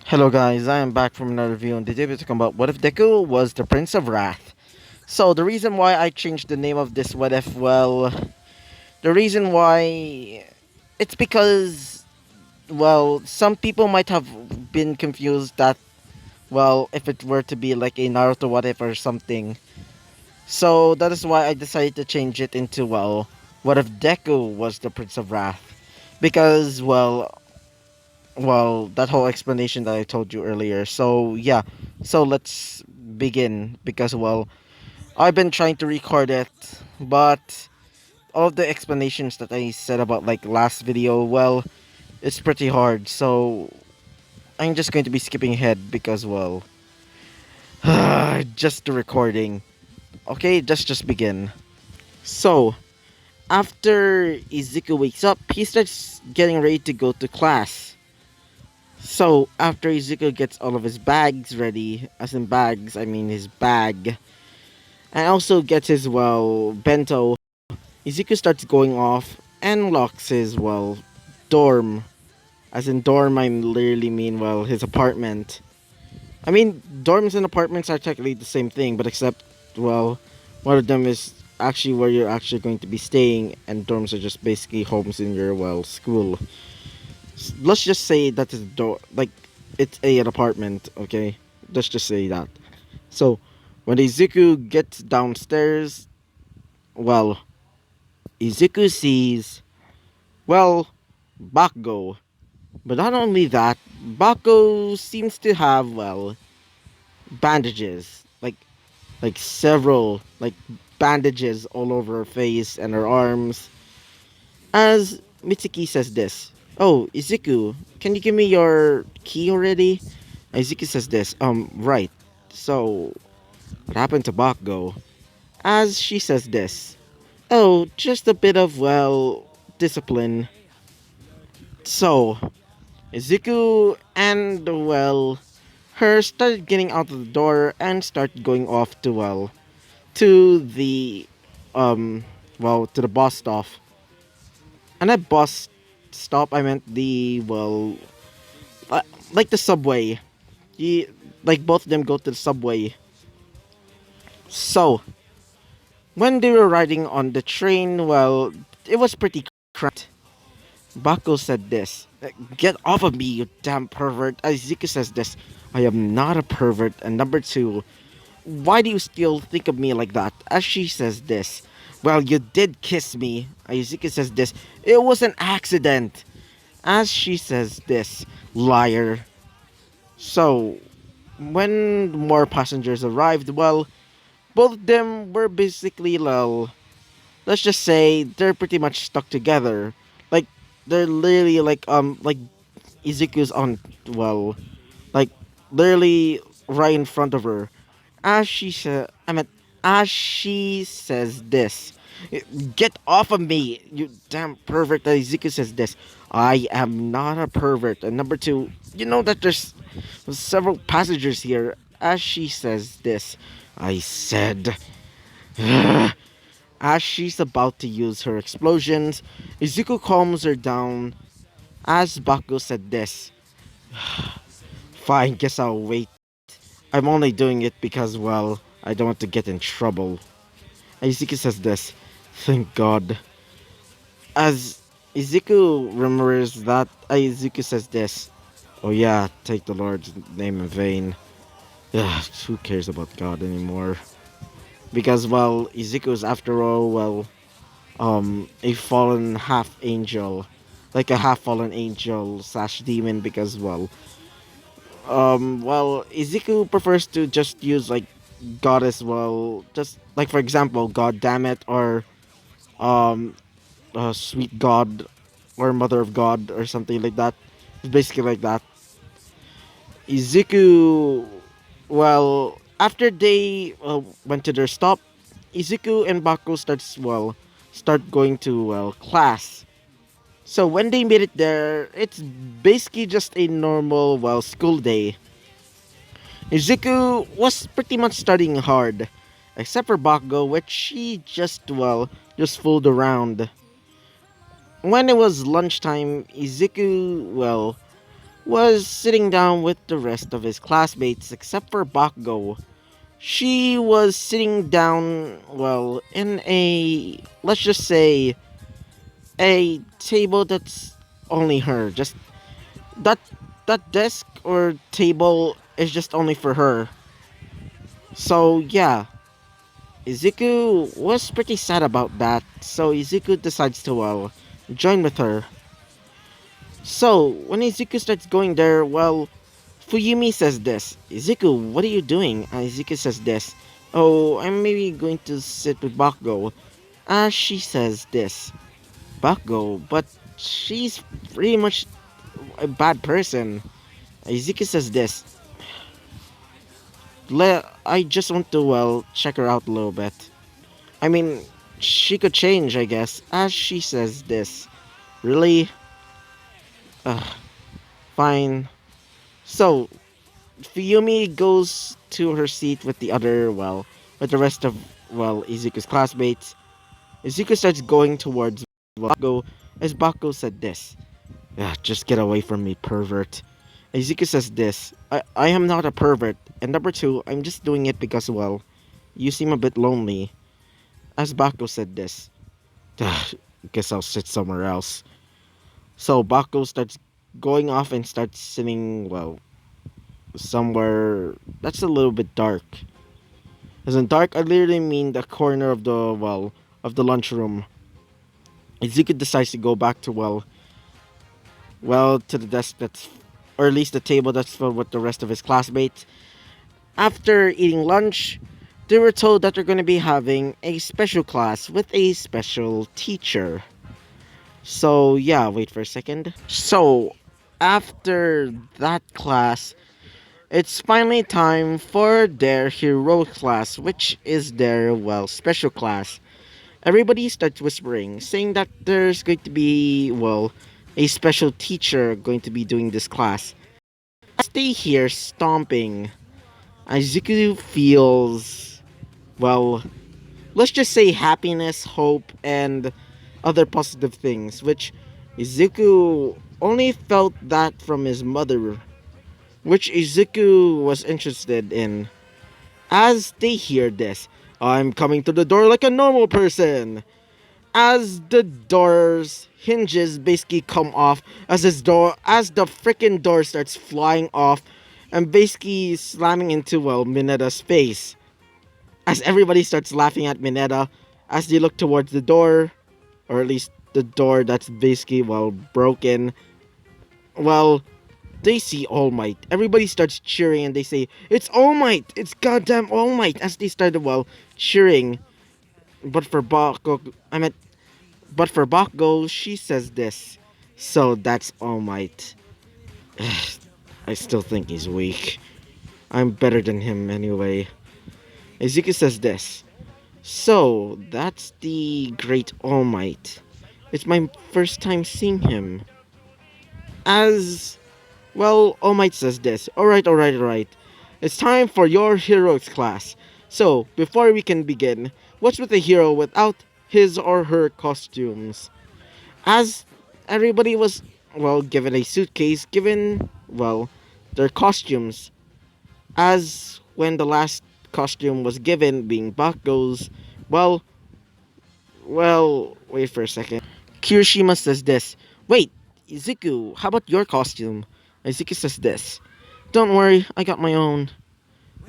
Hello guys, I am back from another review and today we're talking about what if Deku was the Prince of Wrath. So the reason why I changed the name of this what if, well, the reason why it's because, well, some people might have been confused that, well, if it were to be like a Naruto what if or something. So that is why I decided to change it into, well, what if Deku was the Prince of Wrath. Because, well, that whole explanation that I told you earlier. So yeah, so let's begin because, well, I've been trying to record it, but all of the explanations that I said about like last video, well, it's pretty hard. So I'm just going to be skipping ahead because, well, just the recording. Okay, let's just begin. So after Izuku wakes up, he starts getting ready to go to class. So, after Izuku gets all of his bags ready, as in bags, I mean his bag, and also gets his, well, bento, Izuku starts going off and locks his, well, dorm. As in dorm, I literally mean, well, his apartment. I mean, dorms and apartments are technically the same thing, but except, well, one of them is actually where you're actually going to be staying, and dorms are just basically homes in your, well, school. Let's just say that is door, like it's an apartment, okay? Let's just say that. So when Izuku gets downstairs, well, Izuku sees, well, Bakugo. But not only that, Bakugo seems to have, well, bandages, like several like bandages all over her face and her arms. As Mitsuki says this, "Oh, Izuku, can you give me your key already?" Izuku says this, right. So, what happened to Bakugo? As she says this, "Oh, just a bit of, well, discipline." So, Izuku and, well, her started getting out of the door and started going off to, well, to the, um, well, to the bus stop. And at bus stop, I meant the, well, uh, like the subway. You, like both of them go to the subway. So, when they were riding on the train, well, it was pretty cramped. Bako said this, "Get off of me, you damn pervert." Izuku says this, "I am not a pervert." And number two, "Why do you still think of me like that?" As she says this, "Well, you did kiss me." Izuku says this, "It was an accident." As she says this, "Liar." So, when more passengers arrived, well, both of them were basically, well, let's just say they're pretty much stuck together. Like, they're literally like Izuku's on, well, like, literally right in front of her. As she said, as she says this, "Get off of me, you damn pervert." Izuku says this, "I am not a pervert." And number two, you know that there's several passengers here. As she says this, I said, as she's about to use her explosions, Izuku calms her down. As Bakugo said this, "Fine, guess I'll wait. I'm only doing it because, well, I don't want to get in trouble." Izuku says this, "Thank God." As Izuku remembers that, Izuku says this, "Oh yeah, take the Lord's name in vain." Ugh, who cares about God anymore? Because, well, Izuku is after all, well, a fallen half angel, like a half fallen angel slash demon. Because, well, Izuku prefers to just use like God as well, just like for example, God damn it, or um, sweet God, or Mother of God, or something like that. It's basically like that. Izuku, well, after they went to their stop, Izuku and Baku start going to, well, class. So when they made it there, it's basically just a normal, well, school day. Izuku was pretty much studying hard, except for Bakugo, which she just, well, just fooled around. When it was lunchtime, Izuku, well, was sitting down with the rest of his classmates except for Bakugo. She was sitting down, well, in a, let's just say, a table that's only her. Just that that desk or table is just only for her. So yeah, Izuku was pretty sad about that. So Izuku decides to join with her. So when Izuku starts going there, well, Fuyumi says this. Izuku, what are you doing? Izuku says this. Oh, I'm maybe going to sit with Bakugo. She says this. Bakugo, but she's pretty much a bad person. Izuku says this. I just want to, check her out a little bit. I mean, she could change, I guess. She says this. Really? Ugh, fine. So, Fuyumi goes to her seat with the other, with the rest of, Izuku's classmates. Izuku starts going towards Bakugo as Bakugo said this. Just get away from me, pervert. Izuku says this. I am not a pervert. And number two, I'm just doing it because, you seem a bit lonely. As Bakugo said this. Guess I'll sit somewhere else. So Bakugo starts going off and starts sitting, somewhere that's a little bit dark. As in dark, I literally mean the corner of the lunchroom. Izuku decides to go back to, to the desk that's, or at least the table that's filled with the rest of his classmates. After eating lunch, they were told that they're going to be having a special class with a special teacher. So, yeah, wait for a second. So, after that class, it's finally time for their heroic class, which is their, special class. Everybody starts whispering, saying that there's going to be, a special teacher going to be doing this class. As they hear stomping, Izuku feels, well, let's just say happiness, hope, and other positive things, which Izuku only felt that from his mother, which Izuku was interested in. As they hear this, I'm coming to the door like a normal person. As the door's hinges basically come off, as the freaking door starts flying off, and basically slamming into Mineta's face. As everybody starts laughing at Mineta, as they look towards the door, or at least the door that's basically broken. Well, they see All Might. Everybody starts cheering and they say, "It's All Might! It's goddamn All Might!" As they started cheering. But for Bakugo, she says this. So that's All Might. I still think he's weak. I'm better than him anyway. Izuku says this. So that's the great All Might. It's my first time seeing him. As All Might says this. Alright. It's time for your heroics class. So, before we can begin, what's with a hero without his or her costumes? As everybody was, given a suitcase, given, their costumes. As when the last costume was given, being Bakugo's, well, wait for a second. Kirishima says this. Wait, Izuku, how about your costume? Izuku says this. Don't worry, I got my own.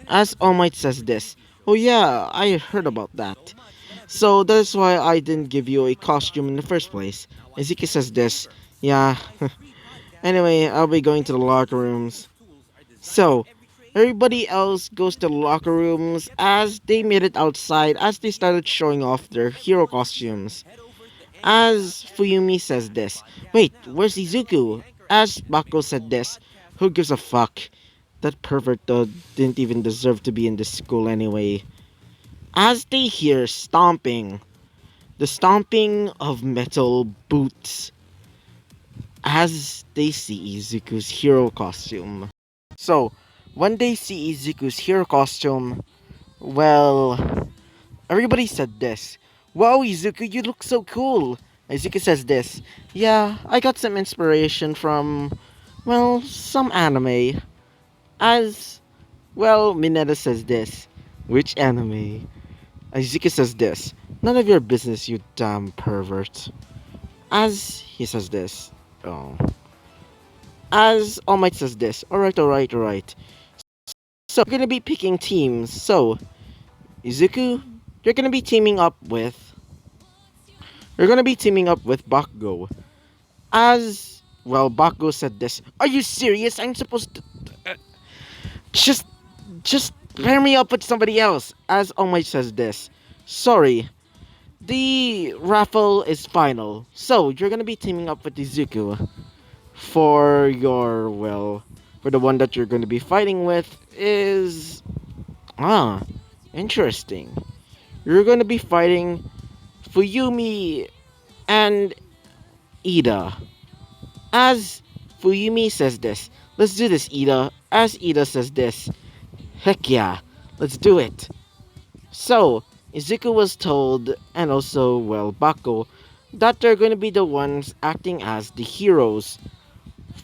As All Might says this. Oh yeah, I heard about that. So that's why I didn't give you a costume in the first place. Izuku says this. Yeah. Anyway, I'll be going to the locker rooms. So, everybody else goes to the locker rooms as they made it outside as they started showing off their hero costumes. As Fuyumi says this. Wait, where's Izuku? As Bako said this. Who gives a fuck? That pervert though didn't even deserve to be in this school anyway. As they hear stomping, the stomping of metal boots, as they see Izuku's hero costume. So, when they see Izuku's hero costume, everybody said this. Wow, Izuku, you look so cool. Izuku says this. Yeah, I got some inspiration from, Well, some anime. As well, Mineta says this. Which anime? Izuki says this. None of your business, you damn pervert. As he says this. Oh. As All Might says this. Alright, alright, alright. So, we're gonna be picking teams. So, Izuku, you're gonna be teaming up with. You're gonna be teaming up with Bakugo. As well, Bakugo said this. Are you serious? I'm supposed to just just pair me up with somebody else. As All Might says this. Sorry, the raffle is final. So you're gonna be teaming up with Izuku for your for the one that you're gonna be fighting with is interesting. You're gonna be fighting Fuyumi and Ida. As Fuyumi says this, let's do this, Ida. As Ida says this, heck yeah, let's do it. So, Izuku was told, and also, Bako, that they're going to be the ones acting as the heroes.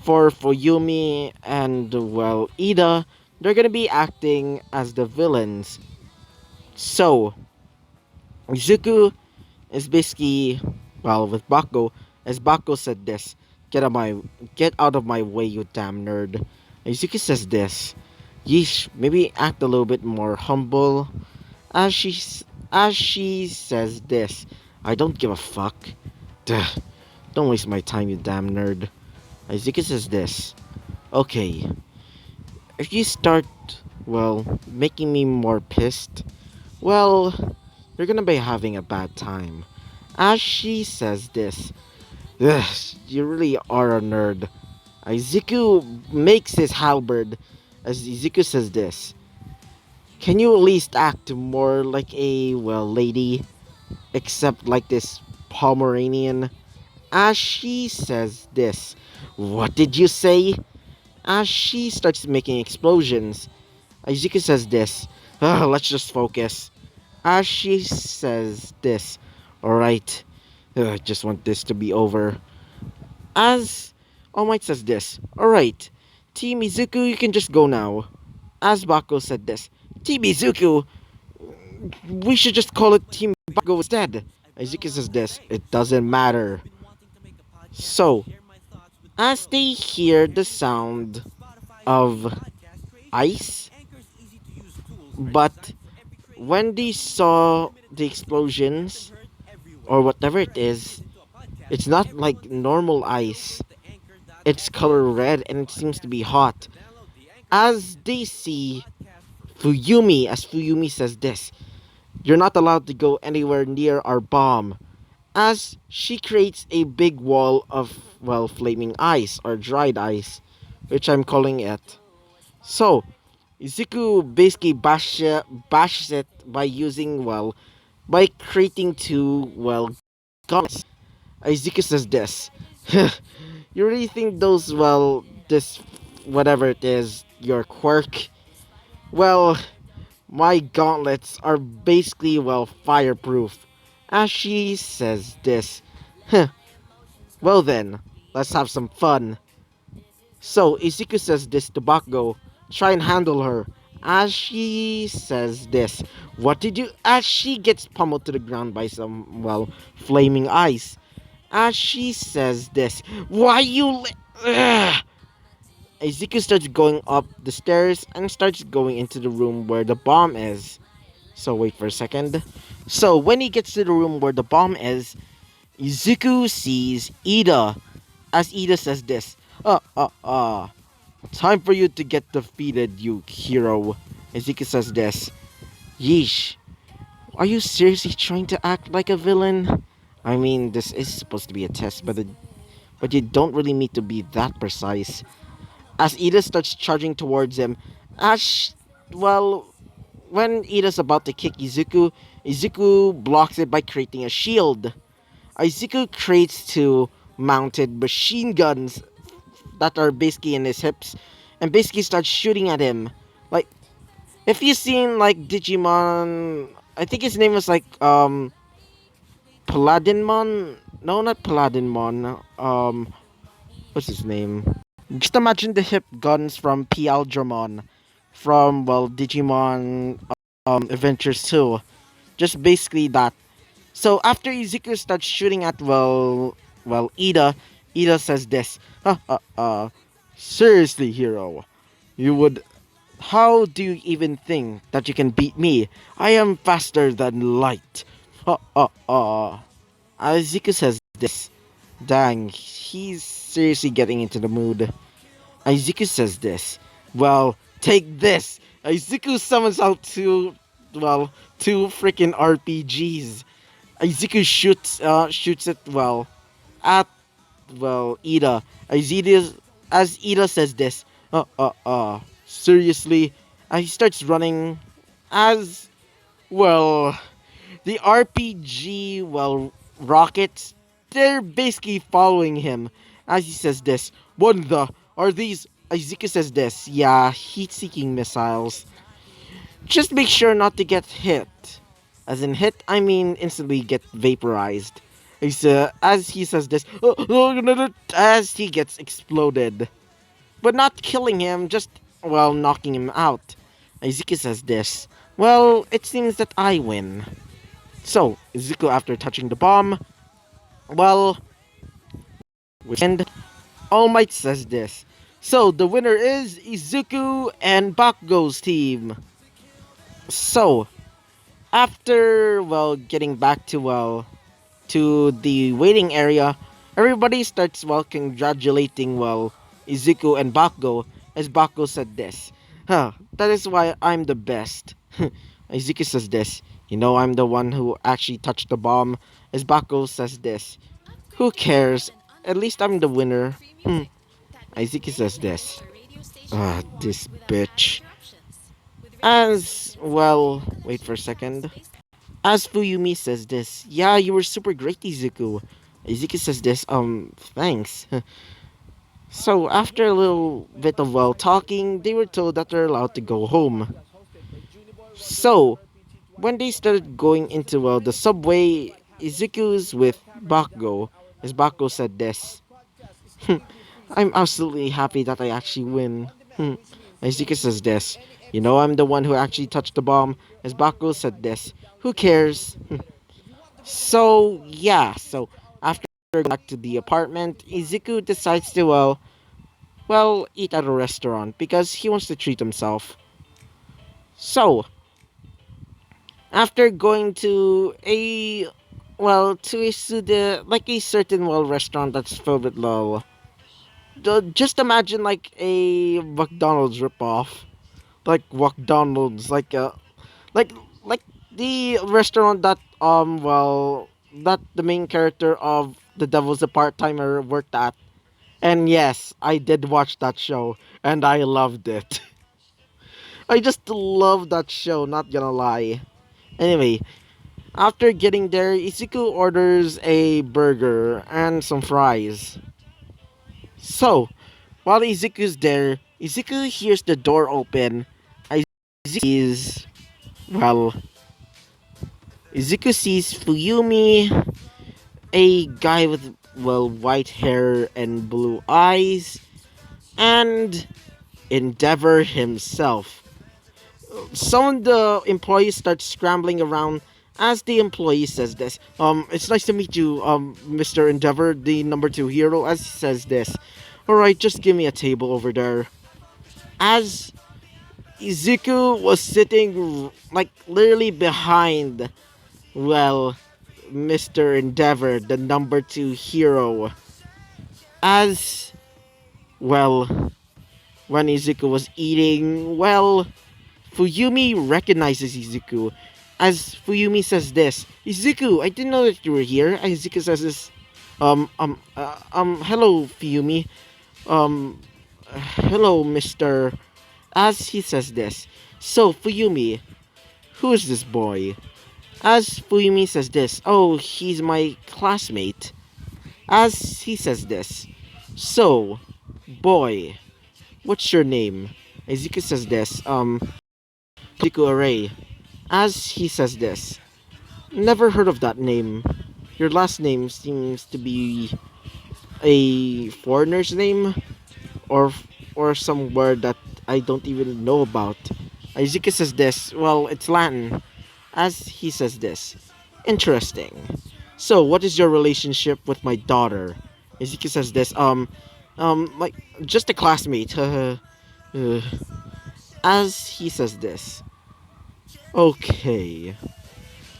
For Fuyumi and, Ida, they're going to be acting as the villains. So, Izuku is basically, with Bako, as Bako said this, get out of my way, you damn nerd. Izuku says this, yeesh, maybe act a little bit more humble. As she as she says this, I don't give a fuck. Duh, don't waste my time, you damn nerd. Izuku says this. Okay, if you start, making me more pissed, well, you're gonna be having a bad time. As she says this, ugh, you really are a nerd. Izuku makes his halberd as Izuku says this. Can you at least act more like a, lady? Except like this Pomeranian? As she says this. What did you say? As she starts making explosions. Izuku says this. Ugh, let's just focus. As she says this. Alright. I just want this to be over. As All Might says this. Alright. Team Izuku, you can just go now. As Bako said this. Team Izuku, we should just call it Team Bago instead. Izuku says this, it doesn't matter. So, as they hear the sound of ice, but when they saw the explosions, or whatever it is, it's not like normal ice. It's color red and it seems to be hot. As they see Fuyumi, as Fuyumi says this, you're not allowed to go anywhere near our bomb. As she creates a big wall of, flaming ice or dried ice, which I'm calling it. So, Izuku basically bashes it by using, by creating two, gauntlets. Izuku says this. You really think those, this, whatever it is, your quirk? Well, my gauntlets are basically, fireproof. As she says this. Huh. Well then, let's have some fun. So, Izuku says this to Bakugo. Try and handle her. As she says this. What did you... As she gets pummeled to the ground by some, flaming ice. As she says this. Why you... Ugh. Izuku starts going up the stairs and starts going into the room where the bomb is. So wait for a second. So when he gets to the room where the bomb is, Izuku sees Ida. As Ida says this. Time for you to get defeated, you hero. Izuku says this. Yeesh. Are you seriously trying to act like a villain? I mean, this is supposed to be a test, but you don't really need to be that precise. As Ida starts charging towards him, Ash, well, when Ida's about to kick Izuku, Izuku blocks it by creating a shield. Izuku creates two mounted machine guns that are basically in his hips and basically starts shooting at him. Like, if you've seen, like, Digimon, I think his name was, like, Paladinmon? No, not Paladinmon. What's his name? Just imagine the hip guns from PL Dramon, from well Digimon Adventures 2. Just basically that. So after Izuku starts shooting at Ida, Ida says this. Seriously, hero, you would. How do you even think that you can beat me? I am faster than light. Izuku says this. Dang, he's seriously getting into the mood. Izuku says this. Well, take this. Izuku summons out two freaking RPGs. Izuku shoots it at Ida. As Ida says this. Seriously, he starts running as well. The RPG rockets. They're basically following him as he says this. What the are these? Izuku says this. Yeah, heat-seeking missiles. Just make sure not to get hit. As in hit, I mean instantly get vaporized. As he says this, as he gets exploded. But not killing him, just, knocking him out. Izuku says this. Well, it seems that I win. So, Izuku, after touching the bomb, well, and All Might says this. So, the winner is Izuku and Bakugo's team. So, after getting back to the waiting area, everybody starts congratulating Izuku and Bakugo as Bakugo said this. That is why I'm the best. Izuku says this. You know I'm the one who actually touched the bomb as Bakugo says this. Who cares? At least I'm the winner. Izuku says this. This bitch. As wait for a second. As Fuyumi says this, yeah, you were super great, Izuku. Izuku says this, thanks. So, after a little bit of talking, they were told that they're allowed to go home. So, when they started going into, the subway, Izuku's with Bakugo, as Bakugo said this. I'm absolutely happy that I actually win. Izuku says this. You know I'm the one who actually touched the bomb, as Bakugo said this. Who cares? So, yeah, so after going back to the apartment, Izuku decides to, eat at a restaurant because he wants to treat himself. So, after going to like a certain, restaurant that's filled with, just imagine like a McDonald's ripoff. Like McDonald's, like, like the restaurant that, that the main character of The Devil's a Part-Timer worked at. And yes, I did watch that show, and I loved it. I just love that show, not gonna lie. Anyway, after getting there, Izuku orders a burger and some fries. So, while Izuku's there, Izuku hears the door open. Izuku sees, well, Izuku sees Fuyumi, a guy with, white hair and blue eyes, and Endeavor himself. Some of the employees start scrambling around as the employee says this. It's nice to meet you, Mr. Endeavor, the number 2 hero, as he says this. Alright, just give me a table over there. As Izuku was sitting, like, literally behind, Mr. Endeavor, the number 2 hero. As, when Izuku was eating, Fuyumi recognizes Izuku as Fuyumi says this. Izuku, I didn't know that you were here. Izuku says this. Hello, Fuyumi. Hello, Mr. As he says this. So, Fuyumi, who is this boy? As Fuyumi says this. Oh, he's my classmate. As he says this. So, boy, what's your name? Izuku says this. Izuku Array. As he says this. Never heard of that name. Your last name seems to be a foreigner's name. or some word that I don't even know about. Izuku says this. Well, it's Latin. As he says this. Interesting. So, what is your relationship with my daughter? Izuku says this. Like just a classmate. As he says this. Okay.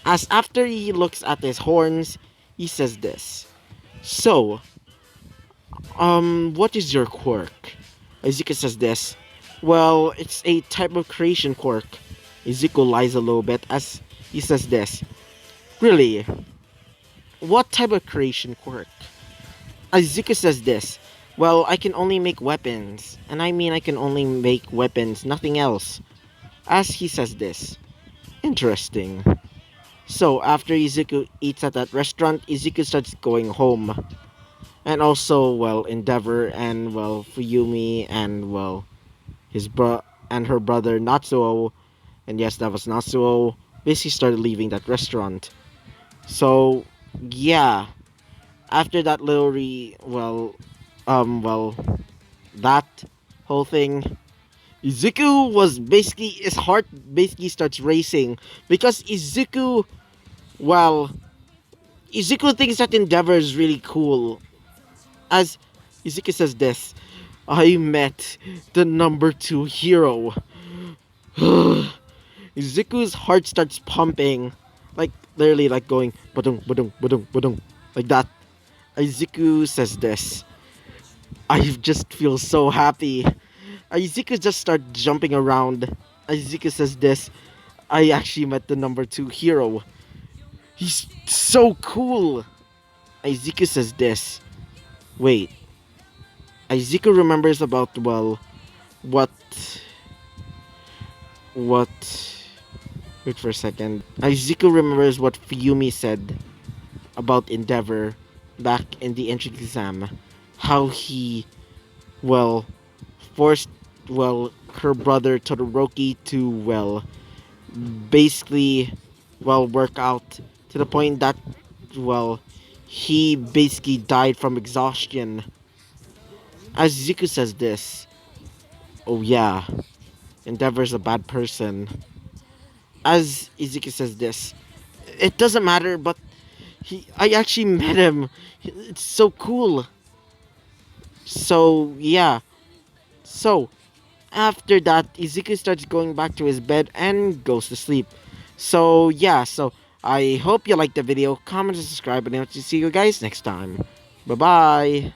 As after he looks at his horns, he says this. So, what is your quirk? Izuku says this. Well, it's a type of creation quirk. Izuku lies a little bit as he says this. Really? What type of creation quirk? Izuku says this. Well, I can only make weapons. And I mean I can only make weapons, nothing else. As he says this. Interesting. So, after Izuku eats at that restaurant, Izuku starts going home. And also, well, Endeavor and, well, Fuyumi and, well, and her brother Natsuo, and yes, that was Natsuo, basically started leaving that restaurant. So, yeah, after that little well, that whole thing, Izuku was basically, his heart basically starts racing because well, Izuku thinks that Endeavor is really cool. As Izuku says this, I met the number 2 hero. Izuku's heart starts pumping, like literally like going badung badung badung badung like that. Izuku says this. I just feel so happy. Izuku just starts jumping around. Izuku says this. I actually met the number 2 hero. He's so cool. Izuku says this. Wait. Izuku remembers about, well, what what wait for a second. Izuku remembers what Fuyumi said about Endeavor back in the entrance exam. How he, well, forced, well, her brother Todoroki to, well, basically, well, work out to the point that, well, he basically died from exhaustion. As Izuku says this, oh yeah, Endeavor's a bad person. As Izuku says this, it doesn't matter, but I actually met him. It's so cool. So yeah. So after that, Izuku starts going back to his bed and goes to sleep. So yeah. So I hope you liked the video. Comment and subscribe, and I'll see you guys next time. Bye bye.